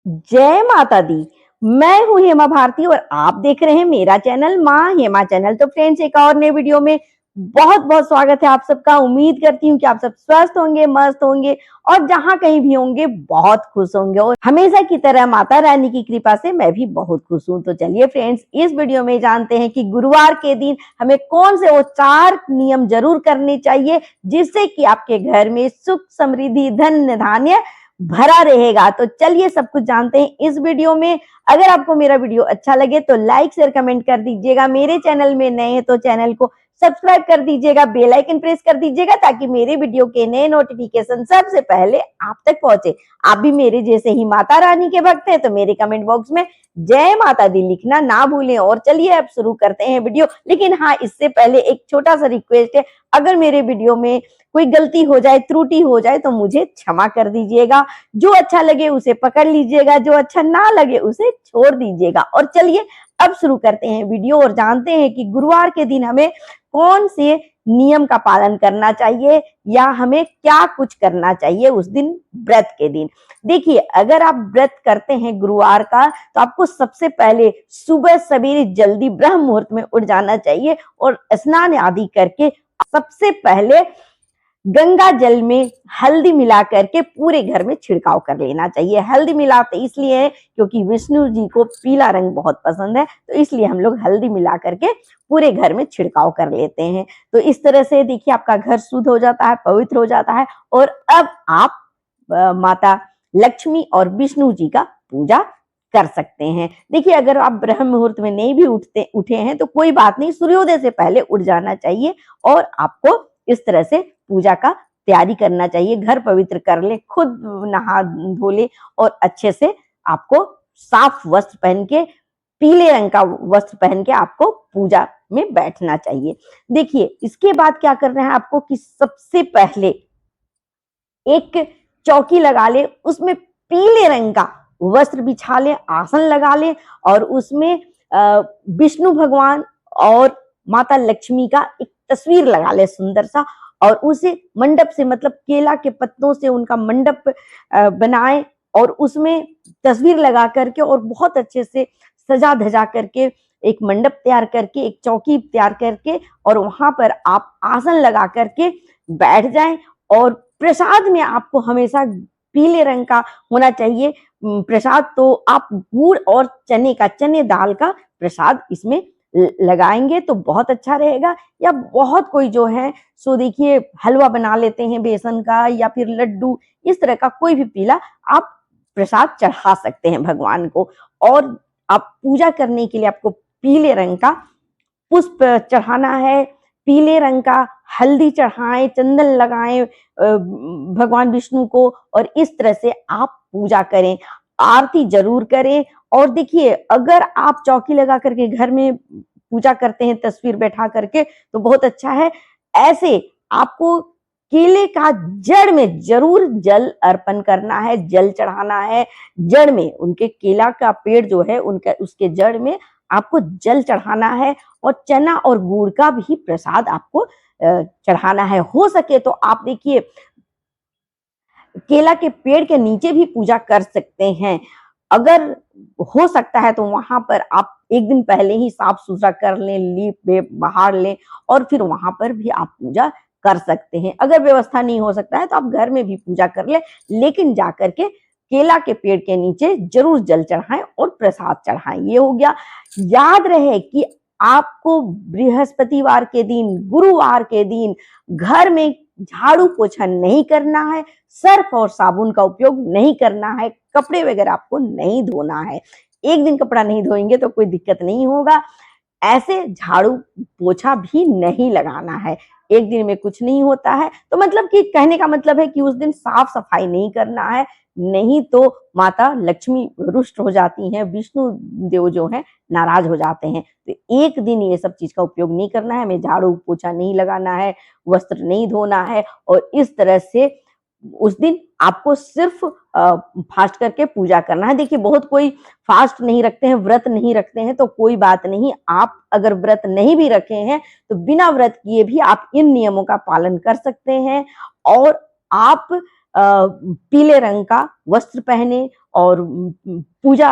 जय माता दी। मैं हूं हेमा भारती और आप देख रहे हैं मेरा चैनल माँ हेमा चैनल। तो फ्रेंड्स, एक और नए वीडियो में बहुत बहुत स्वागत है आप सबका। उम्मीद करती हूँ कि आप सब स्वस्थ होंगे, मस्त होंगे और जहां कहीं भी होंगे बहुत खुश होंगे। और हमेशा की तरह माता रानी की कृपा से मैं भी बहुत खुश हूँ। तो चलिए फ्रेंड्स, इस वीडियो में जानते हैं कि गुरुवार के दिन हमें कौन से वो 4 नियम जरूर करने चाहिए जिससे कि आपके घर में सुख, समृद्धि, धन धान्य भरा रहेगा। तो चलिए सब कुछ जानते हैं इस वीडियो में। अगर आपको मेरा वीडियो अच्छा लगे तो लाइक, शेयर, कमेंट कर दीजिएगा। मेरे चैनल में नए हैं तो चैनल को सब्सक्राइब कर दीजिएगा, बेल आइकन प्रेस कर दीजिएगा ताकि मेरे वीडियो के नए नोटिफिकेशन सबसे पहले आप तक पहुंचे। आप भी मेरे जैसे ही माता रानी के भक्त हैं तो मेरे कमेंट बॉक्स में जय माता दी लिखना ना भूलें। और चलिए अब शुरू करते हैं वीडियो। लेकिन हाँ, इससे पहले एक छोटा सा रिक्वेस्ट है, अगर मेरे वीडियो में कोई गलती हो जाए, त्रुटि हो जाए तो मुझे क्षमा कर दीजिएगा। जो अच्छा लगे उसे पकड़ लीजिएगा, जो अच्छा ना लगे उसे छोड़ दीजिएगा। और चलिए अब शुरू करते हैं वीडियो और जानते हैं कि गुरुवार के दिन हमें कौन से नियम का पालन करना चाहिए या हमें क्या कुछ करना चाहिए उस दिन, व्रत के दिन। देखिए, अगर आप व्रत करते हैं गुरुवार का तो आपको सबसे पहले सुबह सवेरे जल्दी ब्रह्म मुहूर्त में उठ जाना चाहिए और स्नान आदि करके सबसे पहले गंगा जल में हल्दी मिला करके पूरे घर में छिड़काव कर लेना चाहिए। हल्दी मिलाते इसलिए है क्योंकि विष्णु जी को पीला रंग बहुत पसंद है, तो इसलिए हम लोग हल्दी मिला करके पूरे घर में छिड़काव कर लेते हैं। तो इस तरह से देखिए आपका घर शुद्ध हो जाता है, पवित्र हो जाता है। और अब आप माता लक्ष्मी और विष्णु जी का पूजा कर सकते हैं। देखिए, अगर आप ब्रह्म मुहूर्त में नहीं भी उठे हैं तो कोई बात नहीं, सूर्योदय से पहले उठ जाना चाहिए और आपको इस तरह से पूजा का तैयारी करना चाहिए। घर पवित्र कर ले, खुद नहा धो ले और अच्छे से आपको साफ वस्त्र पहन के, पीले रंग का वस्त्र पहन के आपको पूजा में बैठना चाहिए। देखिए, इसके बाद क्या करना है आपको कि सबसे पहले एक चौकी लगा ले, उसमें पीले रंग का वस्त्र बिछा ले, आसन लगा ले और उसमें विष्णु भगवान और माता लक्ष्मी का एक तस्वीर लगा ले सुंदर सा। और उसे मंडप से, मतलब केला के पत्तों से उनका मंडप बनाए और उसमें तस्वीर लगा करके और बहुत अच्छे से सजा धजा करके एक मंडप तैयार करके, एक चौकी तैयार करके और वहां पर आप आसन लगा करके बैठ जाएं। और प्रसाद में आपको हमेशा पीले रंग का होना चाहिए प्रसाद। तो आप गुड़ और चने दाल का प्रसाद इसमें लगाएंगे तो बहुत अच्छा रहेगा। या बहुत कोई जो है सो देखिए हलवा बना लेते हैं बेसन का या फिर लड्डू, इस तरह का कोई भी पीला आप प्रसाद चढ़ा सकते हैं भगवान को। और आप पूजा करने के लिए आपको पीले रंग का पुष्प चढ़ाना है, पीले रंग का हल्दी चढ़ाएं, चंदन लगाएं भगवान विष्णु को और इस तरह से आप पूजा करें, आरती जरूर करें। और देखिए, अगर आप चौकी लगा करके घर में पूजा करते हैं तस्वीर बैठा करके तो बहुत अच्छा है। ऐसे आपको केले का जड़ में जरूर जल अर्पण करना है, जल चढ़ाना है। जड़ में उनके केला का पेड़ जो है उनका, उसके जड़ में आपको जल चढ़ाना है और चना और गुड़ का भी प्रसाद आपको चढ़ाना है। हो सके तो आप देखिए केला के पेड़ के नीचे भी पूजा कर सकते हैं। अगर हो सकता है तो वहां पर आप एक दिन पहले ही साफ सुथरा कर लें, लीप बहार लें और फिर वहां पर भी आप पूजा कर सकते हैं। अगर व्यवस्था नहीं हो सकता है तो आप घर में भी पूजा कर ले, लेकिन जाकर के केला के पेड़ के नीचे जरूर जल चढ़ाएं और प्रसाद चढ़ाएं। ये हो गया। याद रहे कि आपको बृहस्पतिवार के दिन, गुरुवार के दिन घर में झाड़ू पोछा नहीं करना है, सर्फ और साबुन का उपयोग नहीं करना है, कपड़े वगैरह आपको नहीं धोना है। एक दिन कपड़ा नहीं धोएंगे तो कोई दिक्कत नहीं होगा। ऐसे झाड़ू पोछा भी नहीं लगाना है, एक दिन में कुछ नहीं होता है। तो मतलब कि कहने का मतलब है कि उस दिन साफ सफाई नहीं करना है, नहीं तो माता लक्ष्मी रुष्ट हो जाती हैं, विष्णु देव जो है नाराज हो जाते हैं। तो एक दिन ये सब चीज का उपयोग नहीं करना है, हमें झाड़ू पोछा नहीं लगाना है, वस्त्र नहीं धोना है। और इस तरह से उस दिन आपको सिर्फ फास्ट करके पूजा करना है। देखिए, बहुत कोई फास्ट नहीं रखते हैं, व्रत नहीं रखते हैं, तो कोई बात नहीं। आप अगर व्रत नहीं भी रखे हैं तो बिना व्रत किए भी आप इन नियमों का पालन कर सकते हैं। और आप पीले रंग का वस्त्र पहने और पूजा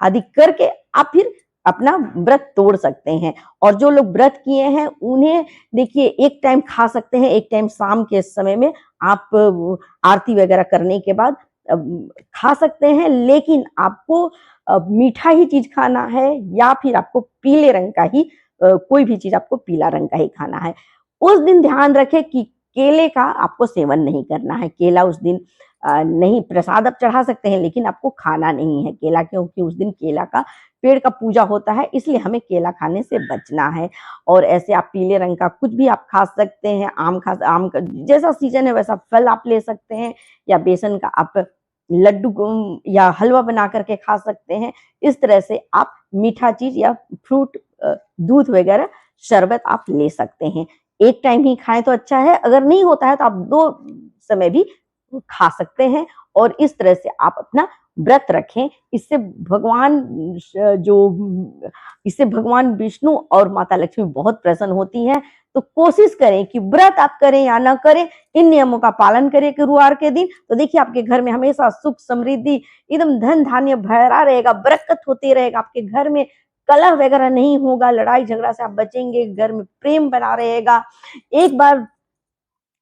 आदि करके आप फिर अपना व्रत तोड़ सकते हैं। और जो लोग व्रत किए हैं उन्हें देखिए एक टाइम खा सकते हैं, एक टाइम शाम के समय में आप आरती वगैरह करने के बाद खा सकते हैं, लेकिन आपको मीठा ही चीज खाना है या फिर आपको पीले रंग का ही कोई भी चीज आपको पीला रंग का ही खाना है। उस दिन ध्यान रखें कि केले का आपको सेवन नहीं करना है। केला उस दिन नहीं, प्रसाद आप चढ़ा सकते हैं लेकिन आपको खाना नहीं है केला, क्योंकि उस दिन केला का पेड़ का पूजा होता है, इसलिए हमें केला खाने से बचना है। और ऐसे आप पीले रंग का कुछ भी आप खा सकते हैं, आम का जैसा सीजन है वैसा फल आप ले सकते हैं, या बेसन का आप लड्डू या हलवा बना करके खा सकते हैं। इस तरह से आप मीठा चीज या फ्रूट, दूध वगैरह, शरबत आप ले सकते हैं। एक टाइम ही खाएं तो अच्छा है, अगर नहीं होता है तो आप 2 समय भी खा सकते हैं। और इस तरह से आप अपना व्रत रखें। इससे भगवान विष्णु और माता लक्ष्मी बहुत प्रसन्न होती हैं। तो कोशिश करें कि व्रत आप करें या ना करें, इन नियमों का पालन करें गुरुवार के दिन। तो देखिए आपके घर में हमेशा सुख समृद्धि, एकदम धन धान्य भरा रहेगा, बरकत होती रहेगा। आपके घर में कलह वगैरह नहीं होगा, लड़ाई झगड़ा से आप बचेंगे, घर में प्रेम बना रहेगा। एक बार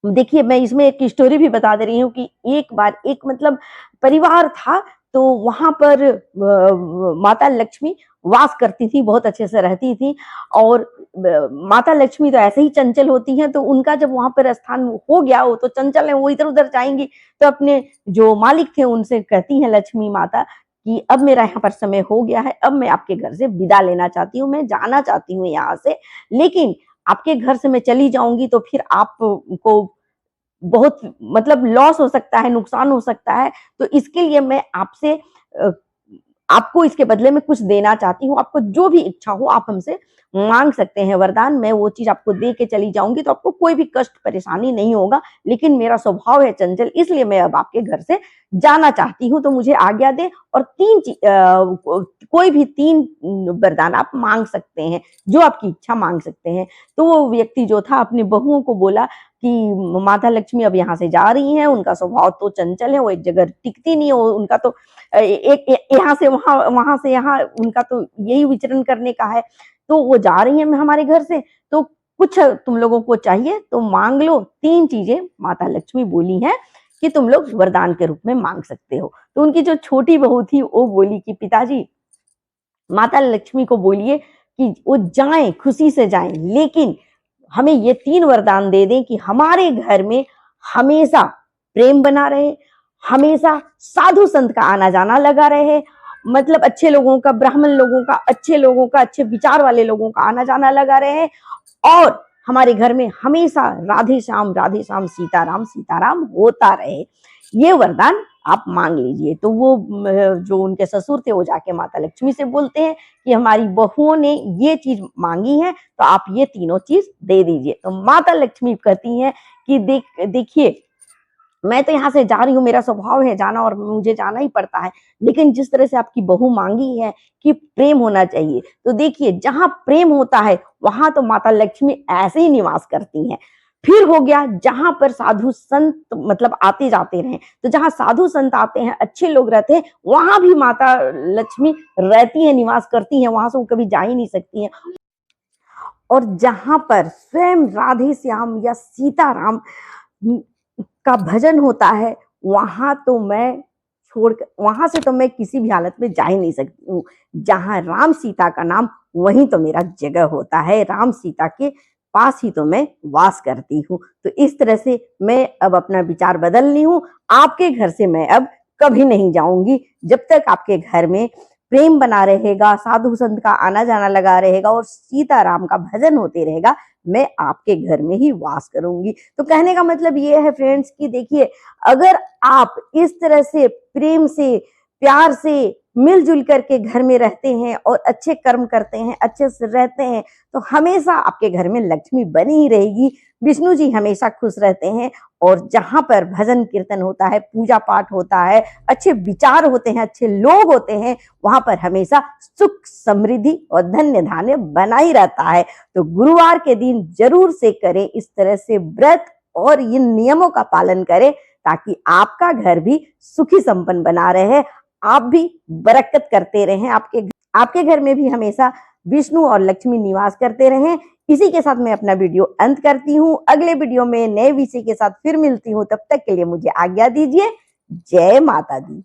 देखिए मैं इसमें एक स्टोरी भी बता दे रही हूँ कि एक बार एक मतलब परिवार था, तो वहां पर माता लक्ष्मी वास करती थी, बहुत अच्छे से रहती थी। और माता लक्ष्मी तो ऐसे ही चंचल होती हैं, तो उनका जब वहां पर स्थान हो गया, वो तो चंचल है, वो इधर उधर जाएंगी, तो अपने जो मालिक थे उनसे कहती हैं लक्ष्मी माता कि अब मेरा यहाँ पर समय हो गया है, अब मैं आपके घर से विदा लेना चाहती हूँ, मैं जाना चाहती हूँ यहाँ से, लेकिन आपके घर से मैं चली जाऊंगी तो फिर आपको बहुत मतलब लॉस हो सकता है, नुकसान हो सकता है। तो इसके लिए मैं आपसे आपको इसके बदले में कुछ देना चाहती हूँ। आपको जो भी इच्छा हो आप हमसे मांग सकते हैं वरदान, मैं वो चीज आपको दे के चली जाऊंगी, तो आपको कोई भी कष्ट परेशानी नहीं होगा। लेकिन मेरा स्वभाव है चंचल, इसलिए मैं अब आपके घर से जाना चाहती हूँ, तो मुझे आज्ञा दे। और कोई भी 3 वरदान आप मांग सकते हैं, जो आपकी इच्छा मांग सकते हैं। तो वो व्यक्ति जो था अपनी बहुओं को बोला कि माता लक्ष्मी अब यहाँ से जा रही हैं, उनका स्वभाव तो चंचल है, वो एक जगह टिकती नहीं है, उनका तो एक यहाँ से वहां, वहां से यहाँ, उनका तो यही विचरण करने का है। तो वो जा रही है हमारे घर से, तो कुछ तुम लोगों को चाहिए तो मांग लो। 3 चीजें माता लक्ष्मी बोली हैं कि तुम लोग वरदान के रूप में मांग सकते हो। तो उनकी जो छोटी बहू थी वो बोली कि पिताजी, माता लक्ष्मी को बोलिए कि वो जाएं, खुशी से जाएं, लेकिन हमें ये 3 वरदान दे दें कि हमारे घर में हमेशा प्रेम बना रहे, हमेशा साधु संत का आना जाना लगा रहे, मतलब अच्छे लोगों का, ब्राह्मण लोगों का, अच्छे लोगों का, अच्छे विचार वाले लोगों का आना जाना लगा रहे, और हमारे घर में हमेशा राधे श्याम सीताराम होता रहे। ये वरदान आप मांग लीजिए। तो वो जो उनके ससुर थे वो जाके माता लक्ष्मी से बोलते हैं कि हमारी बहुओं ने ये चीज मांगी है, तो आप ये तीनों चीज दे दीजिए। तो माता लक्ष्मी कहती हैं कि देखिए मैं तो यहाँ से जा रही हूँ, मेरा स्वभाव है जाना और मुझे जाना ही पड़ता है, लेकिन जिस तरह से आपकी बहू मांगी है कि प्रेम होना चाहिए, तो देखिए जहां प्रेम होता है वहां तो माता लक्ष्मी ऐसे ही निवास करती हैं। फिर हो गया जहां पर साधु संत मतलब आते जाते रहे, तो जहां साधु संत आते हैं, अच्छे लोग रहते हैं, वहां भी माता लक्ष्मी रहती है, निवास करती हैं, वहां से वो कभी जा ही नहीं सकती हैं। और जहां पर स्वयं राधे श्याम या सीताराम का भजन होता है, वहां तो मैं वहां से तो मैं किसी भी हालत में जा ही नहीं सकती हूँ। जहां राम सीता का नाम, वहीं तो मेरा जगह होता है, राम सीता के पास ही तो मैं वास करती हूँ। तो इस तरह से मैं अब अपना विचार बदल ली हूँ। आपके घर से मैं अब कभी नहीं जाऊंगी, जब तक आपके घर में प्रेम बना रहेगा, साधु संत का आना जाना लगा रहेगा और सीताराम का भजन होते रहेगा, मैं आपके घर में ही वास करूंगी। तो कहने का मतलब ये है फ्रेंड्स कि देखिए, अगर आप इस तरह से प्रेम से, प्यार से मिलजुल करके घर में रहते हैं और अच्छे कर्म करते हैं, अच्छे से रहते हैं, तो हमेशा आपके घर में लक्ष्मी बनी ही रहेगी, विष्णु जी हमेशा खुश रहते हैं। और जहां पर भजन कीर्तन होता है, पूजा पाठ होता है, अच्छे विचार होते हैं, अच्छे लोग होते हैं, वहां पर हमेशा सुख समृद्धि और धन्य धान्य बना ही रहता है। तो गुरुवार के दिन जरूर से करें इस तरह से व्रत और इन नियमों का पालन करें, ताकि आपका घर भी सुखी संपन्न बना रहे, आप भी बरकत करते रहें, आपके घर में भी हमेशा विष्णु और लक्ष्मी निवास करते रहें। इसी के साथ मैं अपना वीडियो अंत करती हूँ। अगले वीडियो में नए विषय के साथ फिर मिलती हूँ। तब तक के लिए मुझे आज्ञा दीजिए। जय माता दी।